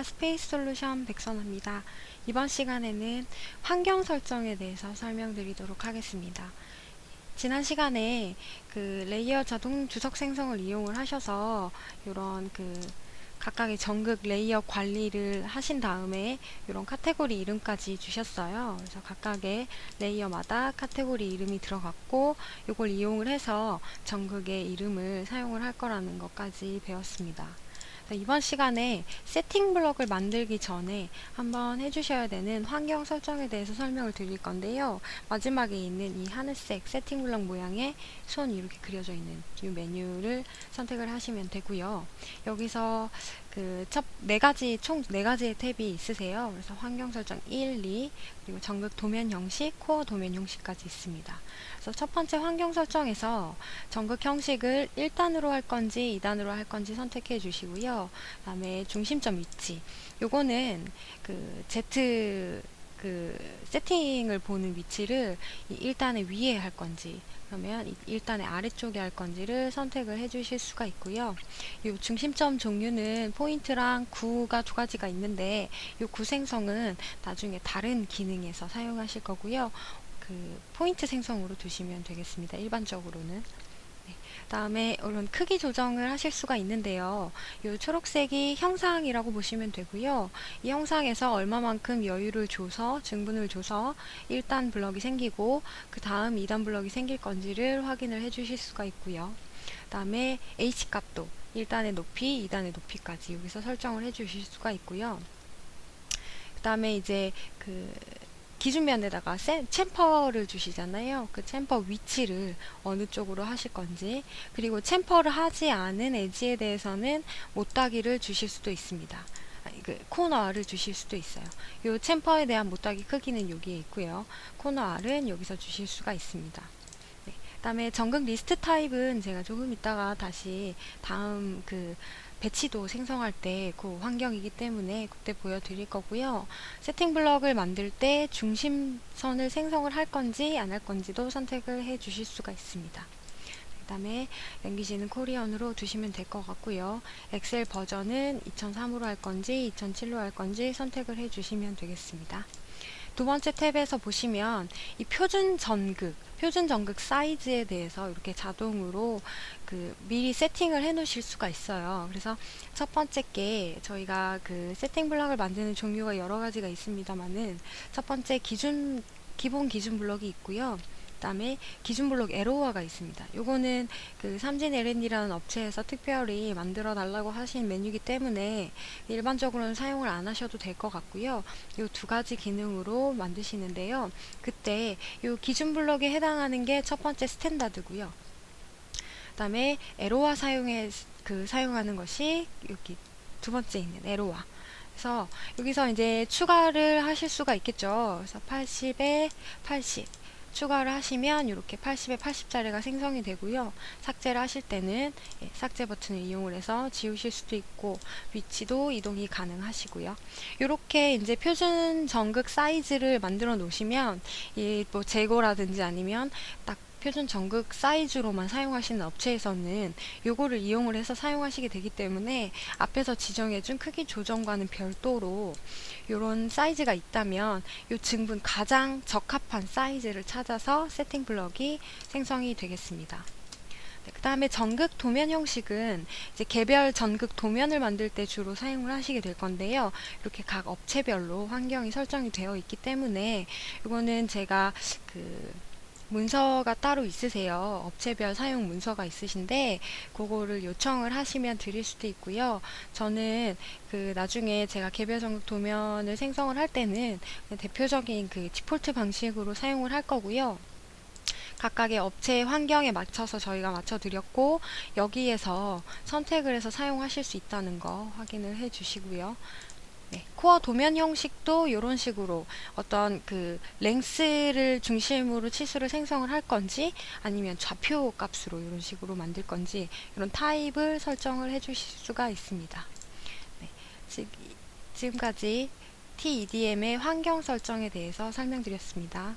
스페이스 솔루션 백선아입니다. 이번 시간에는 환경 설정에 대해서 설명드리도록 하겠습니다. 지난 시간에 그 레이어 자동 주석 생성을 이용을 하셔서 이런 각각의 전극 레이어 관리를 하신 다음에 이런 카테고리 이름까지 주셨어요. 그래서 각각의 레이어마다 카테고리 이름이 들어갔고 이걸 이용을 해서 전극의 이름을 사용을 할 거라는 것까지 배웠습니다. 이번 시간에 세팅 블럭을 만들기 전에 한번 해주셔야 되는 환경 설정에 대해서 설명을 드릴 건데요. 마지막에 있는 이 하늘색 세팅 블럭 모양의 손 이렇게 그려져 있는 이 메뉴를 선택을 하시면 되고요. 여기서 총 4가지의 탭이 있으세요. 그래서 환경 설정 1, 2, 그리고 전극 도면 형식, 코어 도면 형식까지 있습니다. 그래서 첫 번째 환경 설정에서 전극 형식을 1단으로 할 건지 2단으로 할 건지 선택해 주시고요. 그 다음에 중심점 위치. 요거는 Z 세팅을 보는 위치를 이 1단의 위에 할 건지 그러면 1단의 아래쪽에 할 건지를 선택을 해 주실 수가 있고요. 이 중심점 종류는 포인트랑 구가 두 가지가 있는데 이 구 생성은 나중에 다른 기능에서 사용하실 거고요. 포인트 생성으로 두시면 되겠습니다. 일반적으로는. 다음에 이런 크기 조정을 하실 수가 있는데요. 이 초록색이 형상이라고 보시면 되고요. 이 형상에서 얼마만큼 여유를 줘서 증분을 줘서 1단 블럭이 생기고 그 다음 2단 블럭이 생길 건지를 확인을 해 주실 수가 있고요. 그 다음에 H 값도 1단의 높이, 2단의 높이까지 여기서 설정을 해 주실 수가 있고요. 그 다음에 이제 기준면에다가 챔퍼를 주시잖아요. 그 챔퍼 위치를 어느 쪽으로 하실 건지, 그리고 챔퍼를 하지 않은 엣지에 대해서는 못따기를 주실 수도 있습니다. 코너 R을 주실 수도 있어요. 이 챔퍼에 대한 못따기 크기는 여기에 있고요. 코너 R은 여기서 주실 수가 있습니다. 그 다음에 전극 리스트 타입은 제가 조금 이따가 다시 다음 배치도 생성할 때 그 환경이기 때문에 그때 보여드릴 거고요. 세팅 블럭을 만들 때 중심선을 생성을 할 건지 안 할 건지도 선택을 해 주실 수가 있습니다. 그 다음에 랭귀지는 코리안으로 두시면 될 것 같고요. 엑셀 버전은 2003으로 할 건지 2007로 할 건지 선택을 해 주시면 되겠습니다. 두 번째 탭에서 보시면 이 표준 전극 사이즈에 대해서 이렇게 자동으로 미리 세팅을 해 놓으실 수가 있어요. 그래서 첫 번째 게 저희가 세팅 블럭을 만드는 종류가 여러 가지가 있습니다만은 첫 번째 기본 기준 블럭이 있고요. 그 다음에 기준 블록 에로어가 있습니다. 요거는 삼진 L&D라는 업체에서 특별히 만들어 달라고 하신 메뉴이기 때문에 일반적으로는 사용을 안 하셔도 될 것 같고요. 요 두 가지 기능으로 만드시는데요. 그때 요 기준 블록에 해당하는 게 첫 번째 스탠다드고요. 그 다음에 에로어 사용하는 것이 여기 두 번째 있는 에로어. 그래서 여기서 이제 추가를 하실 수가 있겠죠. 그래서 80에 80 추가를 하시면 이렇게 80에 80짜리가 생성이 되고요. 삭제를 하실 때는 삭제 버튼을 이용을 해서 지우실 수도 있고 위치도 이동이 가능하시고요. 이렇게 이제 표준 전극 사이즈를 만들어 놓으시면 뭐 재고라든지 아니면 딱 표준 전극 사이즈로만 사용하시는 업체에서는 요거를 이용을 해서 사용하시게 되기 때문에 앞에서 지정해준 크기 조정과는 별도로 요런 사이즈가 있다면 요 증분 가장 적합한 사이즈를 찾아서 세팅 블럭이 생성이 되겠습니다. 그 다음에 전극 도면 형식은 이제 개별 전극 도면을 만들 때 주로 사용을 하시게 될 건데요. 이렇게 각 업체별로 환경이 설정이 되어 있기 때문에 이거는 제가 문서가 따로 있으세요. 업체별 사용 문서가 있으신데 그거를 요청을 하시면 드릴 수도 있고요. 저는 나중에 제가 개별 전극 도면을 생성을 할 때는 대표적인 디폴트 방식으로 사용을 할 거고요. 각각의 업체 환경에 맞춰서 저희가 맞춰드렸고 여기에서 선택을 해서 사용하실 수 있다는 거 확인을 해 주시고요. 코어 도면 형식도 이런 식으로 어떤 랭스를 중심으로 치수를 생성을 할 건지 아니면 좌표 값으로 이런 식으로 만들 건지 이런 타입을 설정을 해 주실 수가 있습니다. 지금까지 TEDM의 환경 설정에 대해서 설명드렸습니다.